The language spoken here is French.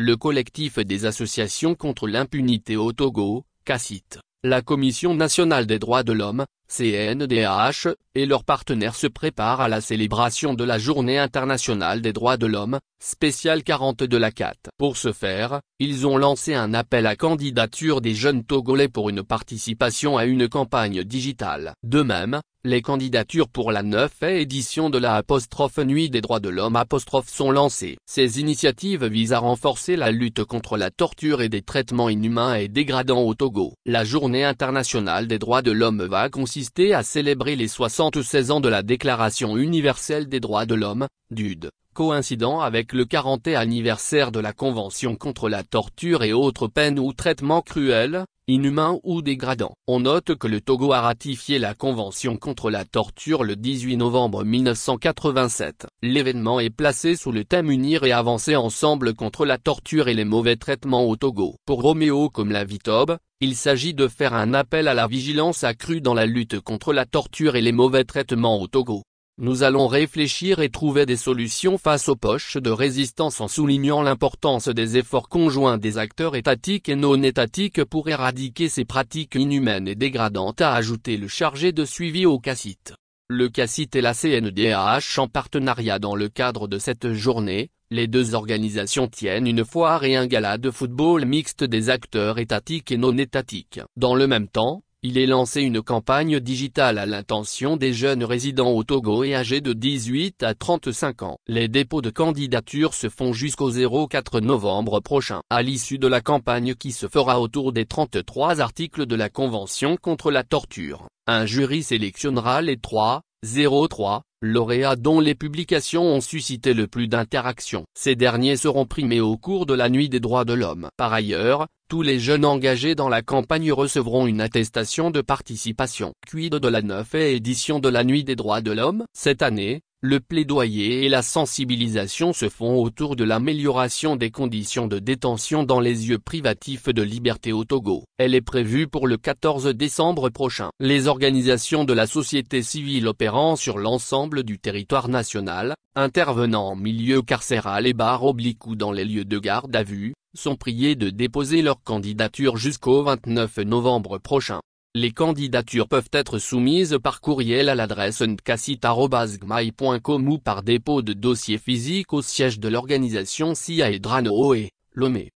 le collectif des associations contre l'impunité au Togo, CACIT, la Commission nationale des droits de l'homme, CNDH, et leurs partenaires se préparent à la célébration de la Journée internationale des droits de l'homme, spéciale 40 de la CAT. Pour ce faire, ils ont lancé un appel à candidature des jeunes Togolais pour une participation à une campagne digitale. De même, les candidatures pour la 9e édition de la Nuit des droits de l'homme sont lancées. Ces initiatives visent à renforcer la lutte contre la torture et des traitements inhumains et dégradants au Togo. La Journée internationale des droits de l'homme va consister à célébrer les 76 ans de la Déclaration universelle des droits de l'homme, DUD, coïncidant avec le 40e anniversaire de la Convention contre la torture et autres peines ou traitements cruels, inhumains ou dégradants. On note que le Togo a ratifié la Convention contre la torture le 18 novembre 1987. L'événement est placé sous le thème Unir et avancer ensemble contre la torture et les mauvais traitements au Togo. Pour Roméo comme la Vitob, il s'agit de faire un appel à la vigilance accrue dans la lutte contre la torture et les mauvais traitements au Togo. Nous allons réfléchir et trouver des solutions face aux poches de résistance en soulignant l'importance des efforts conjoints des acteurs étatiques et non étatiques pour éradiquer ces pratiques inhumaines et dégradantes, a ajouté le chargé de suivi au CACIT. Le CACIT et la CNDH en partenariat dans le cadre de cette journée, les deux organisations tiennent une foire et un gala de football mixte des acteurs étatiques et non étatiques. Dans le même temps, il est lancé une campagne digitale à l'intention des jeunes résidents au Togo et âgés de 18 à 35 ans. Les dépôts de candidature se font jusqu'au 04 novembre prochain. À l'issue de la campagne qui se fera autour des 33 articles de la Convention contre la torture, un jury sélectionnera les 03 lauréats dont les publications ont suscité le plus d'interactions. Ces derniers seront primés au cours de la Nuit des droits de l'homme. Par ailleurs, tous les jeunes engagés dans la campagne recevront une attestation de participation. Quid de la 9e édition de la Nuit des droits de l'homme? Cette année, le plaidoyer et la sensibilisation se font autour de l'amélioration des conditions de détention dans les lieux privatifs de liberté au Togo. Elle est prévue pour le 14 décembre prochain. Les organisations de la société civile opérant sur l'ensemble du territoire national, intervenant en milieu carcéral et ou dans les lieux de garde à vue, sont priées de déposer leur candidature jusqu'au 29 novembre prochain. Les candidatures peuvent être soumises par courriel à l'adresse ncacit@gmail.com ou par dépôt de dossier physique au siège de l'organisation SIA et Drano et Lomé.